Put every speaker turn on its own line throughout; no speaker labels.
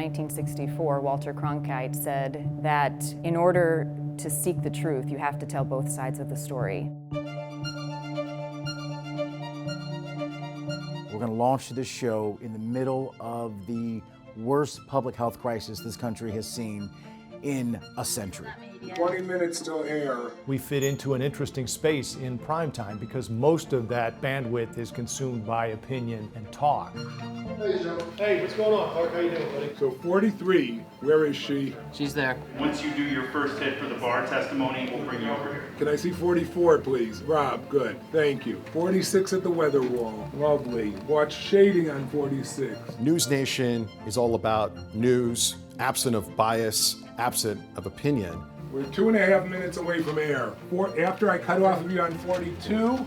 1964, Walter Cronkite said that in order to seek the truth, you have to tell both sides of the story.
We're going to launch this show in the middle of the worst public health crisis this country has seen in a century.
20 minutes till air.
We fit into an interesting space in primetime because most of that bandwidth is consumed by opinion and talk.
Hey, Joe.
Hey, what's going on, Clark? How you doing, buddy?
So 43, where is she?
She's there.
Once you do your first hit for the bar testimony, we'll bring you over here.
Can I see 44, please? Rob, good. Thank you. 46 at the weather wall. Lovely. Watch shading on 46.
NewsNation is all about news, absent of bias, absent of opinion.
We're 2.5 minutes away from air. After I cut off of you on 42,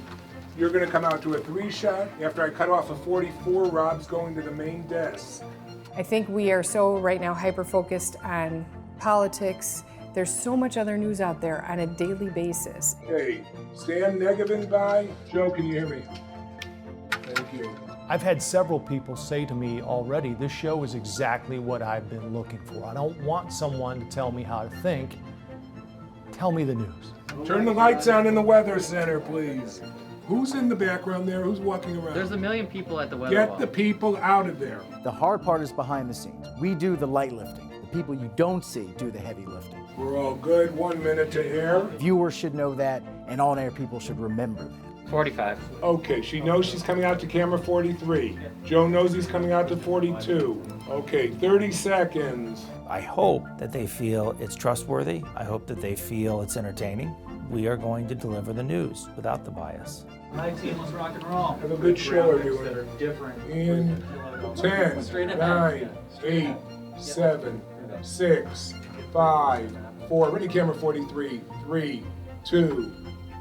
you're going to come out to a 3-shot. After I cut off of 44, Rob's going to the main desk.
I think we are so right now hyper-focused on politics. There's so much other news out there on a daily basis.
Hey, Stan Negevin by. Joe, can you hear me? Thank you.
I've had several people say to me already, this show is exactly what I've been looking for. I don't want someone to tell me how to think. Tell me the news.
Turn the lights on in the weather center, please. Who's in the background there? Who's walking around?
There's a million people at the weather
Get
wall.
the people out of there.
The hard part is behind the scenes. We do the light lifting. The people you don't see do the heavy lifting.
We're all good. 1 minute to air.
Viewers should know that, and on-air people should remember that.
45.
Okay, she knows she's coming out to camera 43. Joe knows he's coming out to 42. Okay, 30 seconds.
I hope that they feel it's trustworthy. I hope that they feel it's entertaining. We are going to deliver the news without the bias.
Hi team, let's rock and roll.
Have a good show, everyone.
That are different.
In 10, 9, 8, 7, 6, 5, 4. Ready, camera 43. 3, 2,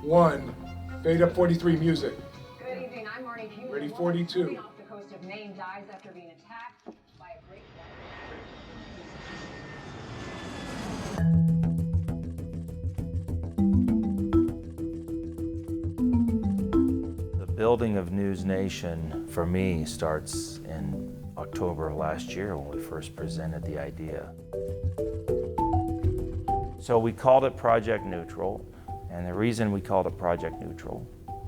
1. Fade up 43 music.
Good evening, I'm Marnie Hughes.
Ready, 42.
Off the coast of Maine dies after being attacked by a great
The building of NewsNation, for me, starts in October of last year when we first presented the idea. So we called it Project Neutral, and the reason we called it Project Neutral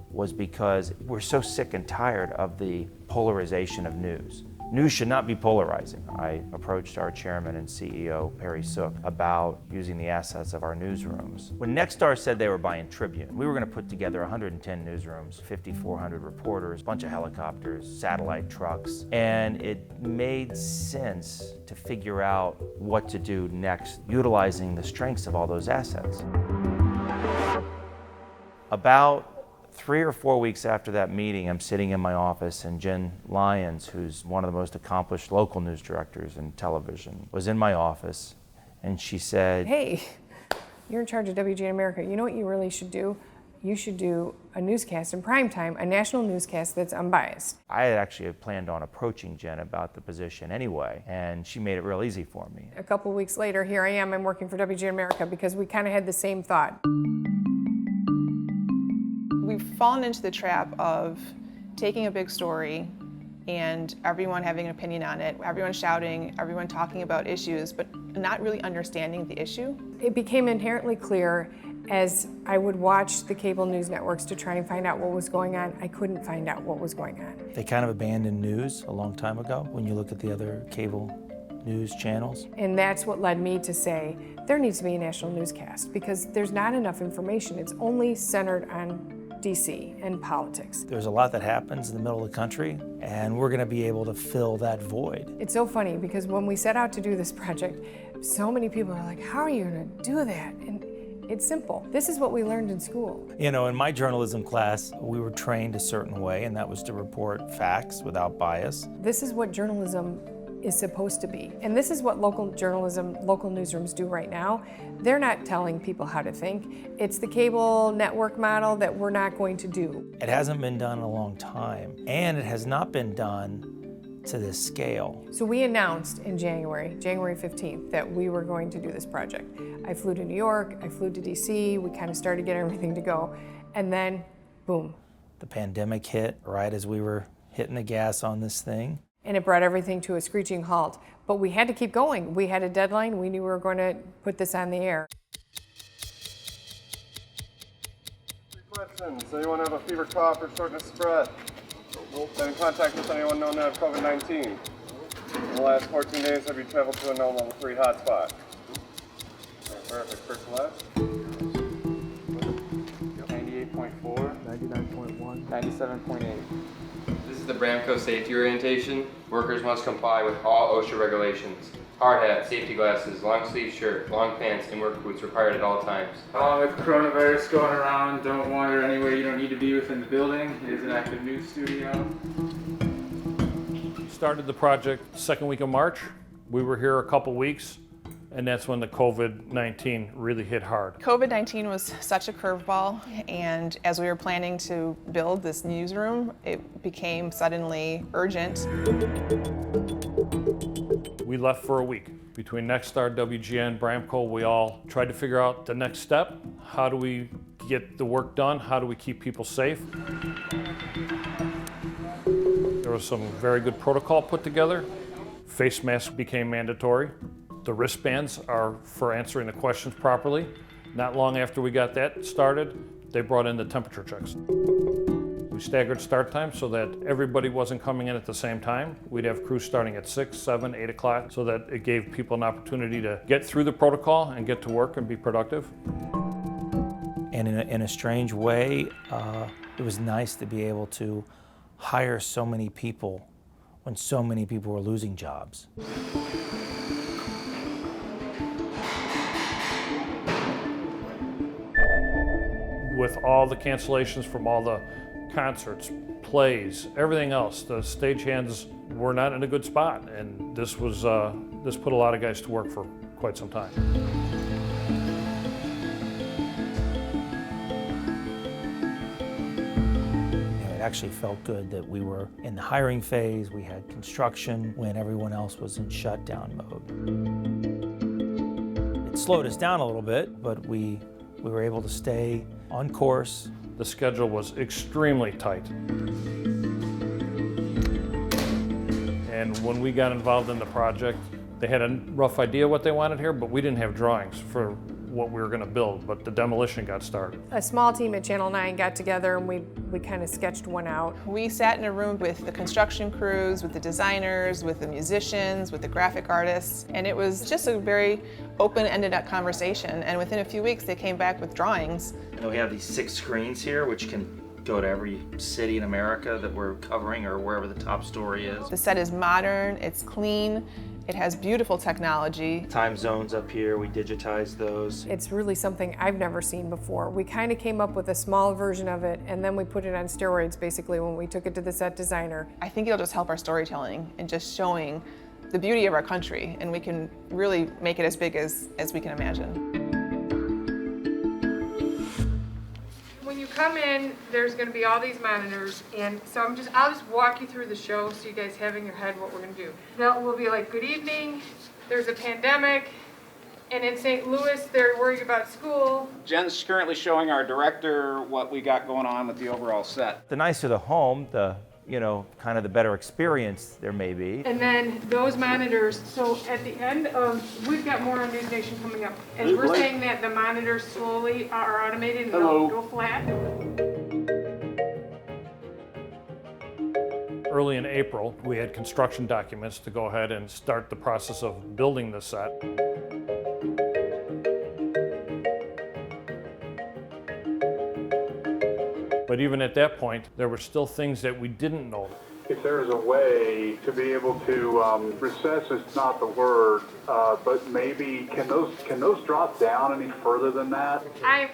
was because we're so sick and tired of the polarization of news. News should not be polarizing. I approached our chairman and CEO, Perry Sook, about using the assets of our newsrooms. When Nexstar said they were buying Tribune, we were going to put together 110 newsrooms, 5,400 reporters, a bunch of helicopters, satellite trucks, and it made sense to figure out what to do next, utilizing the strengths of all those assets. About 3 or 4 weeks after that meeting, I'm sitting in my office, and Jen Lyons, who's one of the most accomplished local news directors in television, was in my office, and she said,
Hey, you're in charge of WGN America. You know what you really should do? You should do a newscast in primetime, a national newscast that's unbiased.
I had actually planned on approaching Jen about the position anyway, and she made it real easy for me.
A couple weeks later, here I am, I'm working for WGN America because we kind of had the same thought.
We've fallen into the trap of taking a big story and everyone having an opinion on it, everyone shouting, everyone talking about issues, but not really understanding the issue.
It became inherently clear as I would watch the cable news networks to try and find out what was going on, I couldn't find out what was going on.
They kind of abandoned news a long time ago when you look at the other cable news channels.
And that's what led me to say there needs to be a national newscast because there's not enough information. It's only centered on DC and politics.
There's a lot that happens in the middle of the country, and we're going to be able to fill that void.
It's so funny because when we set out to do this project, so many people are like, how are you going to do that? And it's simple. This is what we learned in school.
You know, in my journalism class, we were trained a certain way, and that was to report facts without bias.
This is what journalism is supposed to be. And this is what local journalism, local newsrooms do right now. They're not telling people how to think. It's the cable network model that we're not going to do.
It hasn't been done in a long time, and it has not been done to this scale.
So we announced in January 15th, that we were going to do this project. I flew to New York, I flew to DC, we kind of started getting everything to go, and then, boom.
The pandemic hit right as we were hitting the gas on this thing.
And it brought everything to a screeching halt. But we had to keep going. We had a deadline. We knew we were going to put this on the air.
Questions? Anyone have a fever, cough, or shortness of breath? Nope. Been in contact with anyone known to have COVID-19? In the last 14 days, have you traveled to a known level 3 hotspot? Perfect. First and last.
98.4.
99.1.
97.8.
This is the Bramco safety orientation. Workers must comply with all OSHA regulations. Hard hat, safety glasses, long sleeve shirt, long pants, and work boots required at all times.
With coronavirus going around, don't wander anywhere you don't need to be within the building. It is an active news studio.
Started the project second week of March. We were here a couple weeks, and that's when the COVID-19 really hit hard.
COVID-19 was such a curveball, and as we were planning to build this newsroom, it became suddenly urgent.
We left for a week. Between Nexstar, WGN, Bramco, we all tried to figure out the next step. How do we get the work done? How do we keep people safe? There was some very good protocol put together. Face masks became mandatory. The wristbands are for answering the questions properly. Not long after we got that started, they brought in the temperature checks. We staggered start time so that everybody wasn't coming in at the same time. We'd have crews starting at 6, 7, 8 o'clock so that it gave people an opportunity to get through the protocol and get to work and be productive.
And in a strange way, it was nice to be able to hire so many people when so many people were losing jobs.
With all the cancellations from all the concerts, plays, everything else, the stagehands were not in a good spot, and this was this put a lot of guys to work for quite some time.
It actually felt good that we were in the hiring phase, we had construction when everyone else was in shutdown mode. It slowed us down a little bit, but we were able to stay on course.
The schedule was extremely tight. And when we got involved in the project, they had a rough idea what they wanted here, but we didn't have drawings for what we were going to build, but the demolition got started.
A small team at Channel 9 got together and we kind of sketched one out.
We sat in a room with the construction crews, with the designers, with the musicians, with the graphic artists, and it was just a very open-ended conversation. And within a few weeks, they came back with drawings.
And we have these 6 screens here, which can go to every city in America that we're covering or wherever the top story is.
The set is modern, it's clean, it has beautiful technology.
Time zones up here, we digitize those.
It's really something I've never seen before. We kind of came up with a small version of it and then we put it on steroids basically when we took it to the set designer.
I think it'll just help our storytelling and just showing the beauty of our country, and we can really make it as big as we can imagine.
When you come in, there's going to be all these monitors, and so I'll just walk you through the show so you guys have in your head what we're going to do. We'll be like, good evening, there's a pandemic, and in St. Louis they're worried about school.
Jen's currently showing our director what we got going on with the overall set.
The nicer the home, the kind of the better experience there may be.
And then those monitors, so at the end of, we've got more on NewsNation coming up. As we're saying that, the monitors slowly are automated and they'll go flat.
Early in April, we had construction documents to go ahead and start the process of building the set. But even at that point, there were still things that we didn't know.
If there's a way to be able to, recess is not the word, but maybe can those drop down any further than that?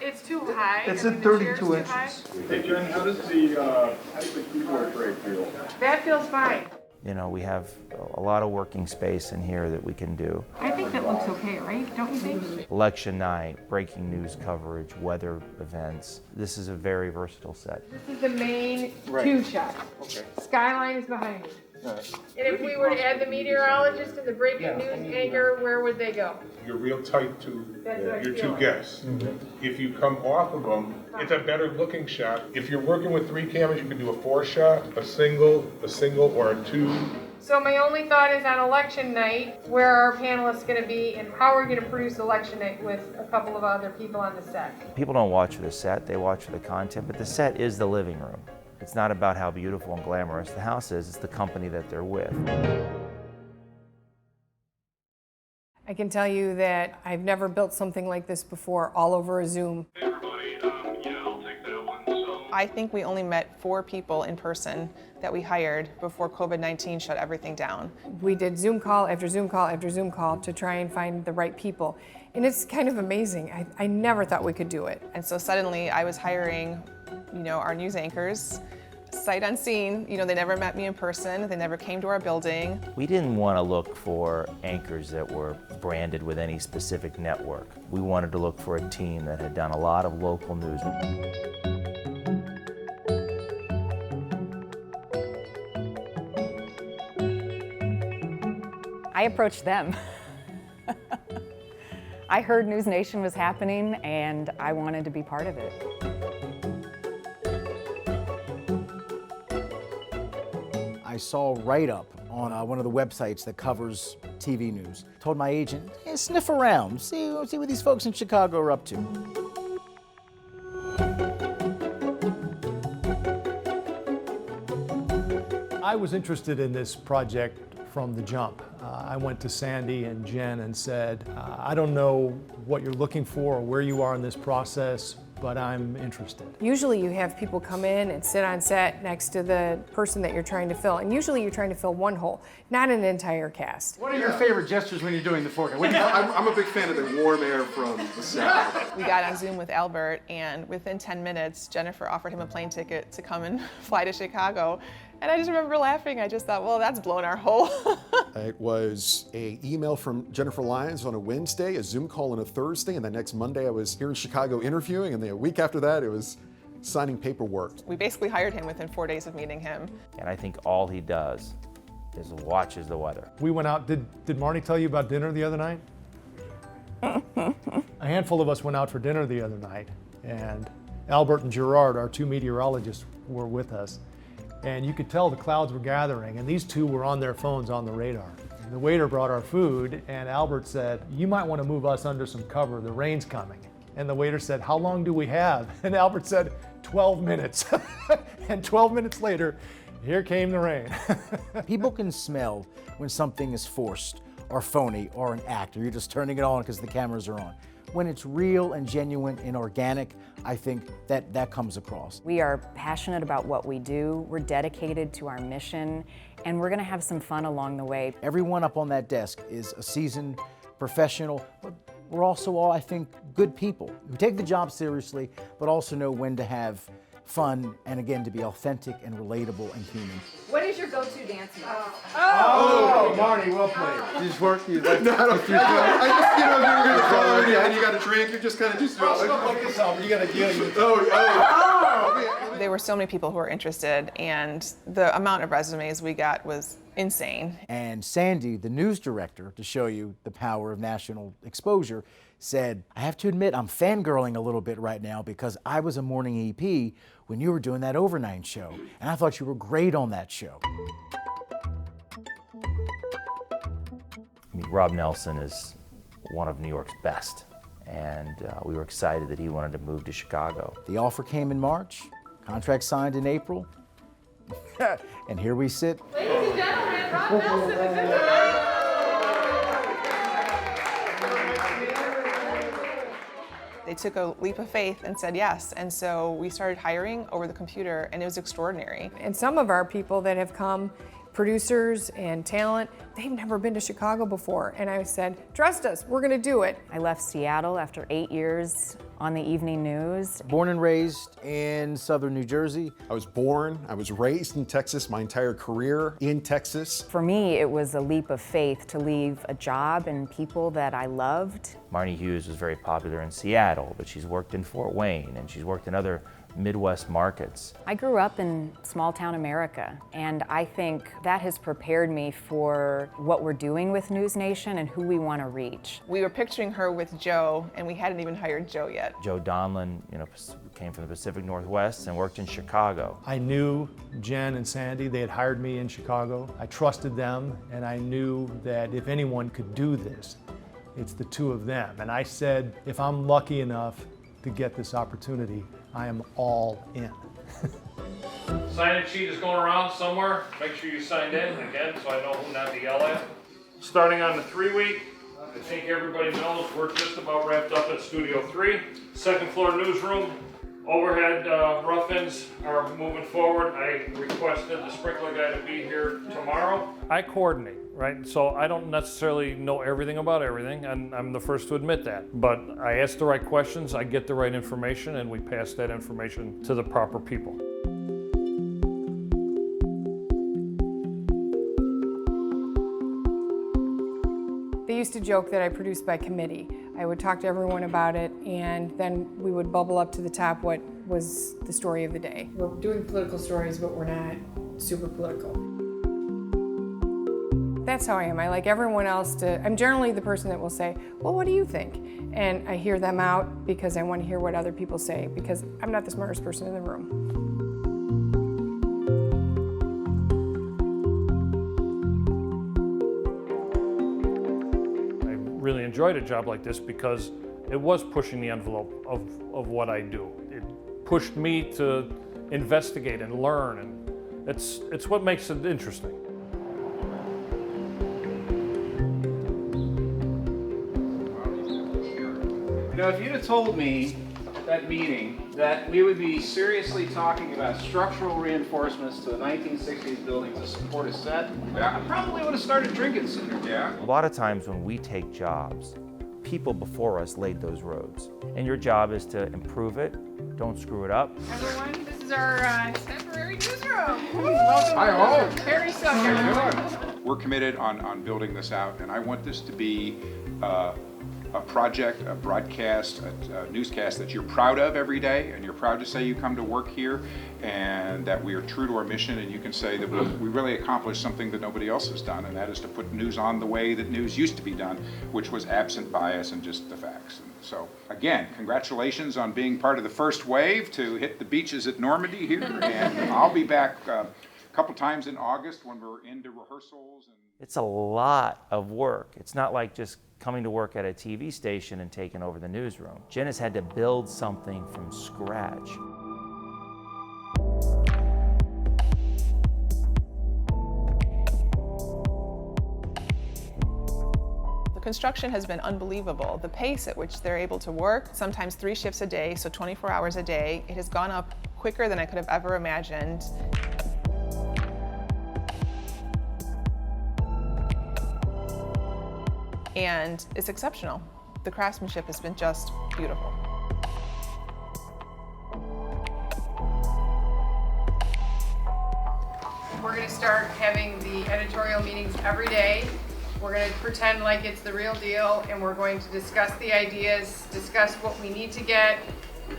It's too high.
It's at 32 inches.
Hey Jen, how does the keyboard tray feel?
That feels fine.
We have a lot of working space in here that we can do.
I think that looks okay, right? Don't you think?
Election night, breaking news coverage, weather events. This is a very versatile set.
This is the main 2 shot.
Okay.
Skyline is behind me. And if we were to add the meteorologist and the breaking news anchor, where would they go?
You're real tight to
That's what I
your
feel
two
like.
guests. If you come off of them, it's a better looking shot. If you're working with 3 cameras, you can do a 4 shot, a single, or a 2.
So my only thought is on election night, where are our panelists going to be and how we're going to produce election night with a couple of other people on the set.
People don't watch for the set, they watch for the content, but the set is the living room. It's not about how beautiful and glamorous the house is, it's the company that they're with.
I can tell you that I've never built something like this before, all over a Zoom.
I think we only met 4 people in person that we hired before COVID-19 shut everything down.
We did Zoom call after Zoom call after Zoom call to try and find the right people. And it's kind of amazing. I never thought we could do it.
And so suddenly I was hiring, our news anchors, sight unseen. They never met me in person. They never came to our building.
We didn't want to look for anchors that were branded with any specific network. We wanted to look for a team that had done a lot of local news.
I approached them. I heard NewsNation was happening and I wanted to be part of it.
I saw a write-up on one of the websites that covers TV news. Told my agent, sniff around, see what these folks in Chicago are up to.
I was interested in this project from the jump. I went to Sandy and Jen and said, I don't know what you're looking for or where you are in this process, but I'm interested.
Usually you have people come in and sit on set next to the person that you're trying to fill. And usually you're trying to fill one hole, not an entire cast.
What are your favorite gestures when you're doing the forecast?
I'm a big fan of the warm air from the south.
We got on Zoom with Albert, and within 10 minutes, Jennifer offered him a plane ticket to come and fly to Chicago. And I just remember laughing. I just thought, well, that's blown our hole.
It was an email from Jennifer Lyons on a Wednesday, a Zoom call on a Thursday, and the next Monday I was here in Chicago interviewing, and the week after that it was signing paperwork.
We basically hired him within 4 days of meeting him.
And I think all he does is watches the weather.
We went out, did Marnie tell you about dinner the other night? A handful of us went out for dinner the other night, and Albert and Gerard, our 2 meteorologists, were with us. And you could tell the clouds were gathering, and these 2 were on their phones on the radar. The waiter brought our food, and Albert said, you might want to move us under some cover, the rain's coming. And the waiter said, how long do we have? And Albert said, 12 minutes. And 12 minutes later, here came the rain.
People can smell when something is forced or phony or an act, or you're just turning it on because the cameras are on. When it's real and genuine and organic, I think that comes across.
We are passionate about what we do, we're dedicated to our mission, and we're gonna have some fun along the way.
Everyone up on that desk is a seasoned professional, but we're also all, I think, good people who take the job seriously, but also know when to have fun and, again, to be authentic and relatable and human.
What is your go-to dance move?
Oh, Marnie, well played. You just work, you like,
No, I don't think so. I just, you know, you're gonna call and you got a drink, you're just kind of just.
stuff like this, Albert, you gotta deal with it.
There were so many people who were interested, and the amount of resumes we got was insane.
And Sandy, the news director, to show you the power of national exposure, said, I have to admit, I'm fangirling a little bit right now because I was a morning EP when you were doing that overnight show, and I thought you were great on that show.
I mean, Rob Nelson is one of New York's best, and we were excited that he wanted to move to Chicago.
The offer came in March, contract signed in April, and here we sit.
Ladies and gentlemen, Rob Nelson is in the house.
They took a leap of faith and said yes, and so we started hiring over the computer, and it was extraordinary.
And some of our people that have come, producers and talent, they've never been to Chicago before. And I said, trust us, we're gonna do it.
I left Seattle after 8 years on the evening news.
Born and raised in southern New Jersey.
I was raised in Texas, my entire career in Texas.
For me, it was a leap of faith to leave a job and people that I loved.
Marnie Hughes was very popular in Seattle, but she's worked in Fort Wayne, and she's worked in other Midwest markets.
I grew up in small town America, and I think that has prepared me for what we're doing with NewsNation and who we want to reach.
We were picturing her with Joe, and we hadn't even hired Joe yet.
Joe Donlin, came from the Pacific Northwest and worked in Chicago.
I knew Jen and Sandy. They had hired me in Chicago. I trusted them, and I knew that if anyone could do this, it's the two of them. And I said, if I'm lucky enough to get this opportunity, I am all in.
Sign-in sheet is going around somewhere. Make sure you signed in again so I know who not to yell at. Starting on the 3-week, I think everybody knows we're just about wrapped up at Studio 3. Second floor newsroom. Overhead rough-ins are moving forward. I requested the sprinkler guy to be here tomorrow. I coordinate, right? So I don't necessarily know everything about everything, and I'm the first to admit that. But I ask the right questions, I get the right information, and we pass that information to the proper people.
They used to joke that I produced by committee. I would talk to everyone about it, and then we would bubble up to the top what was the story of the day. We're doing political stories, but we're not super political. That's how I am. I like everyone else I'm generally the person that will say, well, what do you think? And I hear them out because I want to hear what other people say, because I'm not the smartest person in the room.
Really enjoyed a job like this because it was pushing the envelope of what I do. It pushed me to investigate and learn, and it's what makes it interesting.
You know, if you'd have told me at that meeting that we would be seriously talking about structural reinforcements to the 1960s building to support a set, I probably would have started drinking sooner. Yeah.
A lot of times when we take jobs, people before us laid those roads. And your job is to improve it, don't screw it up.
Everyone, this is our temporary newsroom.
Welcome. Hi, all.
Harry Sucker.
We're committed on building this out, and I want this to be a project, a broadcast, a newscast that you're proud of every day, and you're proud to say you come to work here, and that we are true to our mission, and you can say that we really accomplished something that nobody else has done, and that is to put news on the way that news used to be done, which was absent bias and just the facts. And so, again, congratulations on being part of the first wave to hit the beaches at Normandy here, and I'll be back a couple times in August when we're into rehearsals.
It's a lot of work. It's not like just coming to work at a TV station and taking over the newsroom. Jen has had to build something from scratch.
The construction has been unbelievable. The pace at which they're able to work, sometimes 3 shifts a day, so 24 hours a day, it has gone up quicker than I could have ever imagined. And it's exceptional. The craftsmanship has been just beautiful.
We're going to start having the editorial meetings every day. We're going to pretend like it's the real deal, and we're going to discuss the ideas, discuss what we need to get,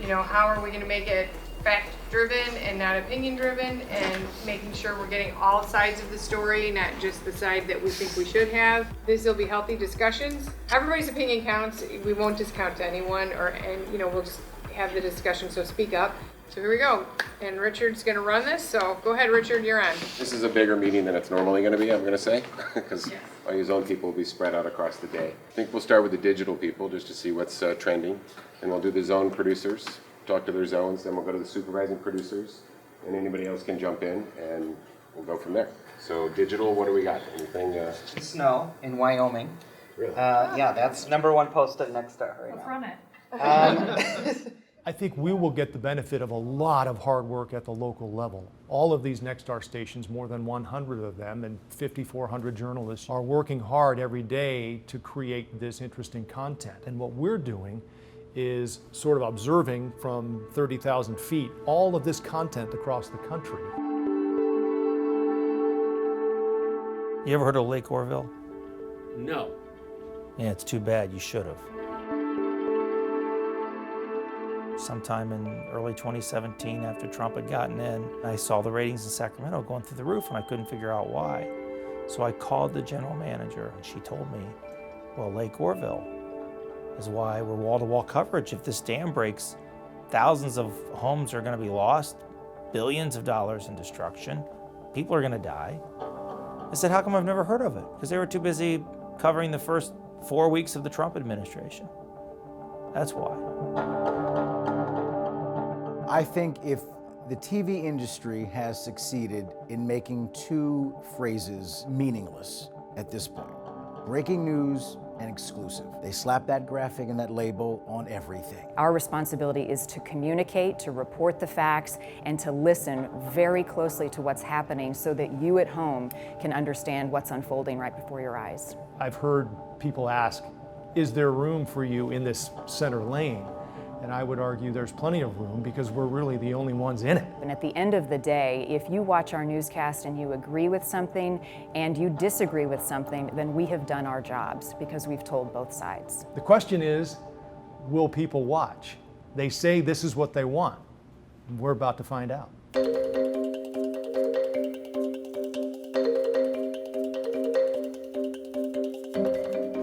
how are we going to make it fact-driven and not opinion-driven, and making sure we're getting all sides of the story, not just the side that we think we should have. This will be healthy discussions. Everybody's opinion counts. We won't discount anyone, we'll just have the discussion, so speak up. So here we go. And Richard's going to run this, so go ahead, Richard, you're on.
This is a bigger meeting than it's normally going to be, I'm going to say, because all your zone people will be spread out across the day. I think we'll start with the digital people just to see what's trending, and we'll do the zone producers, talk to their zones, then we'll go to the supervising producers, and anybody else can jump in, and we'll go from there. So digital, what do we got? Anything?
Snow in Wyoming.
Really?
Yeah, that's #1 post at Nexstar right now.
Run it.
I think we will get the benefit of a lot of hard work at the local level. All of these Nexstar stations, more than 100 of them, and 5,400 journalists are working hard every day to create this interesting content. And what we're doing is sort of observing from 30,000 feet all of this content across the country.
You ever heard of Lake Orville?
No.
Yeah, it's too bad. You should have. sometime in early 2017 after Trump had gotten in. I saw the ratings in Sacramento going through the roof and I couldn't figure out why. So I called the general manager and she told me, well, Lake Orville is why we're wall-to-wall coverage. If this dam breaks, thousands of homes are gonna be lost, billions of dollars in destruction, people are gonna die. I said, how come I've never heard of it? Because they were too busy covering the first 4 weeks of the Trump administration. That's why.
I think if the TV industry has succeeded in making two phrases meaningless at this point, breaking news and exclusive. They slap that graphic and that label on everything.
Our responsibility is to communicate, to report the facts, and to listen very closely to what's happening so that you at home can understand what's unfolding right before your eyes.
I've heard people ask, is there room for you in this center lane? And I would argue there's plenty of room because we're really the only ones in it.
And at the end of the day, if you watch our newscast and you agree with something and you disagree with something, then we have done our jobs because we've told both sides.
The question is, will people watch? They say this is what they want. We're about to find out.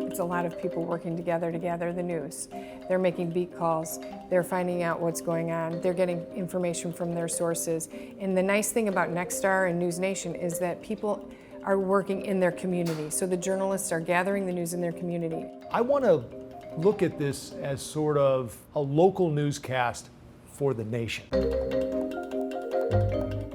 It's a lot of people working together to gather the news. They're making beat calls, they're finding out what's going on, they're getting information from their sources. And the nice thing about Nexstar and NewsNation is that people are working in their community. So the journalists are gathering the news in their community.
I want to look at this as sort of a local newscast for the nation.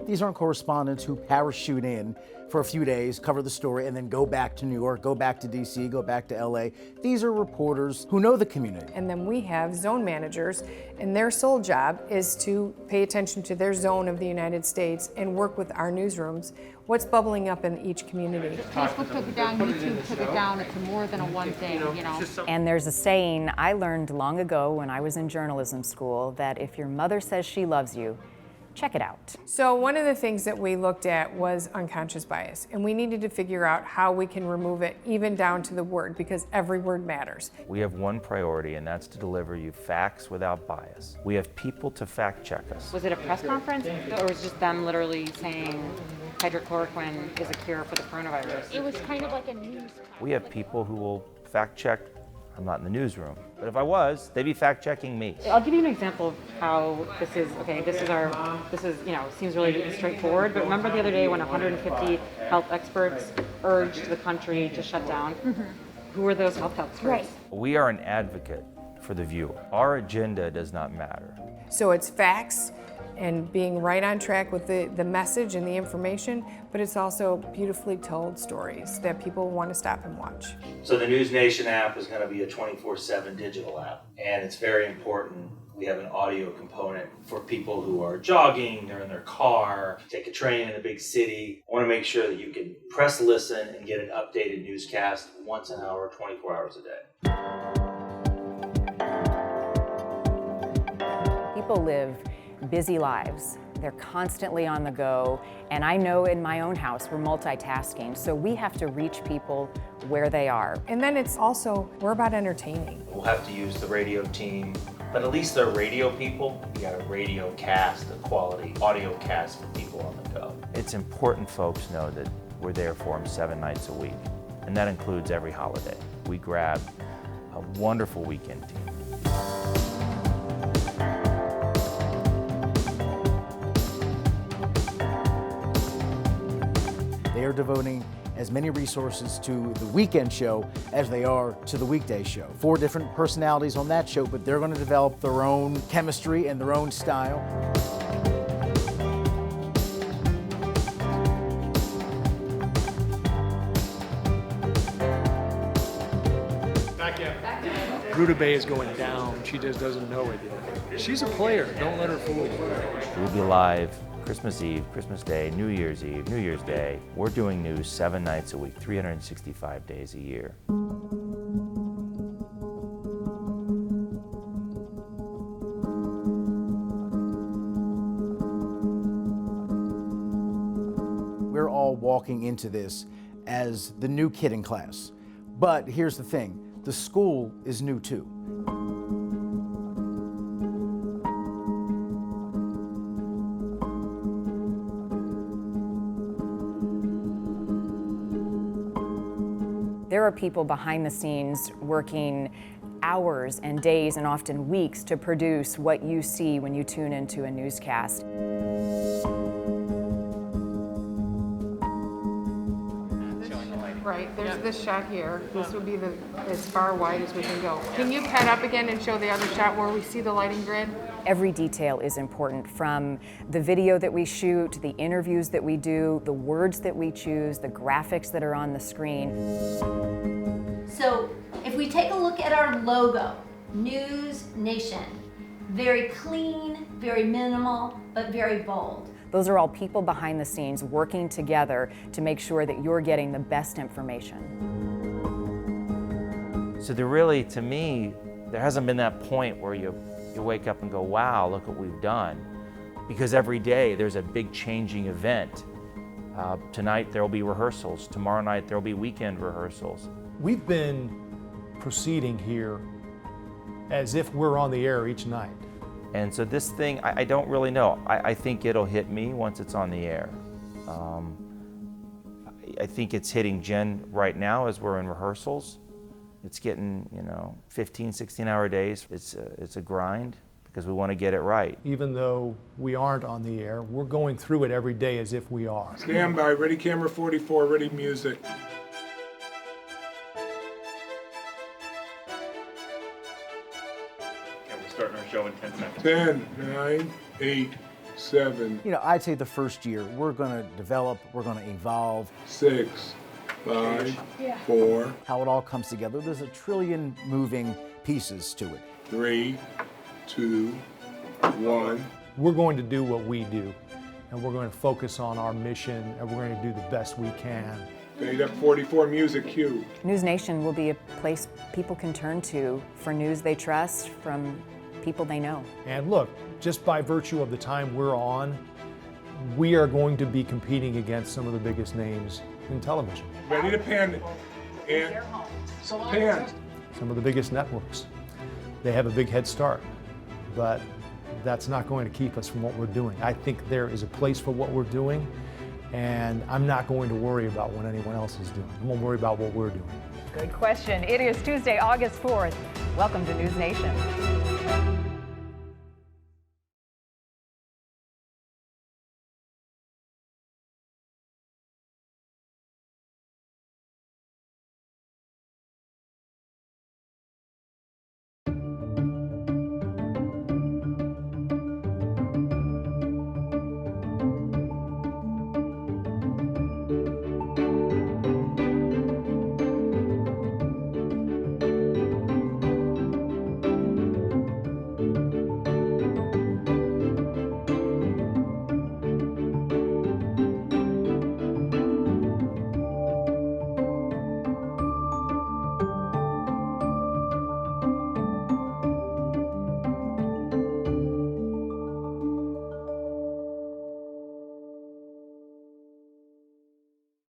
These aren't correspondents who parachute in for a few days, cover the story, and then go back to New York, go back to DC, go back to LA. These are reporters who know the community.
And then we have zone managers, and their sole job is to pay attention to their zone of the United States and work with our newsrooms, what's bubbling up in each community.
Facebook took it down, YouTube took it down. It's more than a one thing, you know.
And there's a saying I learned long ago when I was in journalism school that if your mother says she loves you, check it out.
So one of the things that we looked at was unconscious bias, and we needed to figure out how we can remove it even down to the word, because every word matters.
We have one priority, and that's to deliver you facts without bias. We have people to fact check us.
Was it a press conference, or was it just them literally saying hydrochloroquine is a cure for the coronavirus?
It was kind of like a news.
We have people who will fact check. I'm not in the newsroom, but if I was, they'd be fact checking me.
I'll give you an example of how this is, okay, this is, you know, seems really straightforward, but remember the other day when 150 health experts urged the country to shut down? Mm-hmm. Who were those health experts?
Right.
We are an advocate for the viewer. Our agenda does not matter.
So it's facts and being right on track with the message and the information, but it's also beautifully told stories that people want to stop and watch.
So the NewsNation app is going to be a 24/7 digital app, and it's very important. We have an audio component for people who are jogging, they're in their car, take a train in a big city. I want to make sure that you can press listen and get an updated newscast once an hour, 24 hours a day.
People live busy lives. They're constantly on the go, and I know in my own house we're multitasking, so we have to reach people where they are.
And then it's also, we're about entertaining.
We'll have to use the radio team, but at least they're radio people. We got a radio cast, a quality audio cast for people on the go. It's important folks know that we're there for them 7 nights a week, and that includes every holiday. We grab a wonderful weekend team.
They are devoting as many resources to the weekend show as they are to the weekday show. 4 different personalities on that show, but they're going to develop their own chemistry and their own style.
Rutabaga is going down. She just doesn't know it yet. She's a player. Don't let her fool you.
We'll be live Christmas Eve, Christmas Day, New Year's Eve, New Year's Day. We're doing news 7 nights a week, 365 days a year.
We're all walking into this as the new kid in class. But here's the thing, the school is new too.
There are people behind the scenes working hours and days and often weeks to produce what you see when you tune into a newscast.
Right, there's this shot here. This would be as far wide as we can go. Can you pan up again and show the other shot where we see the lighting grid?
Every detail is important, from the video that we shoot, the interviews that we do, the words that we choose, the graphics that are on the screen.
So if we take a look at our logo, NewsNation, very clean, very minimal, but very bold.
Those are all people behind the scenes working together to make sure that you're getting the best information.
So there really, to me, there hasn't been that point where you wake up and go, wow, look what we've done. Because every day there's a big changing event. Tonight there will be rehearsals. Tomorrow night there will be weekend rehearsals.
We've been proceeding here as if we're on the air each night.
And so this thing, I don't really know. I think it'll hit me once it's on the air. I think it's hitting Jen right now as we're in rehearsals. It's getting, 15, 16-hour days. It's a grind because we want to get it right.
Even though we aren't on the air, we're going through it every day as if we are.
Stand by, ready camera 44, ready music.
Starting our show in 10 seconds.
10, 9, 8, 7.
I'd say the first year, we're going to develop, we're going to evolve.
6, 5, 4.
How it all comes together. There's a trillion moving pieces to it.
3, 2, 1.
We're going to do what we do, and we're going to focus on our mission, and we're going to do the best we can.
Fade up 44, music cue.
NewsNation will be a place people can turn to for news they trust from people they know.
And look, just by virtue of the time we're on, we are going to be competing against some of the biggest names in television.
Ready to pan. And pan.
Some of the biggest networks. They have a big head start, but that's not going to keep us from what we're doing. I think there is a place for what we're doing, and I'm not going to worry about what anyone else is doing. I'm going to worry about what we're doing.
Good question. It is Tuesday, August 4th. Welcome to NewsNation.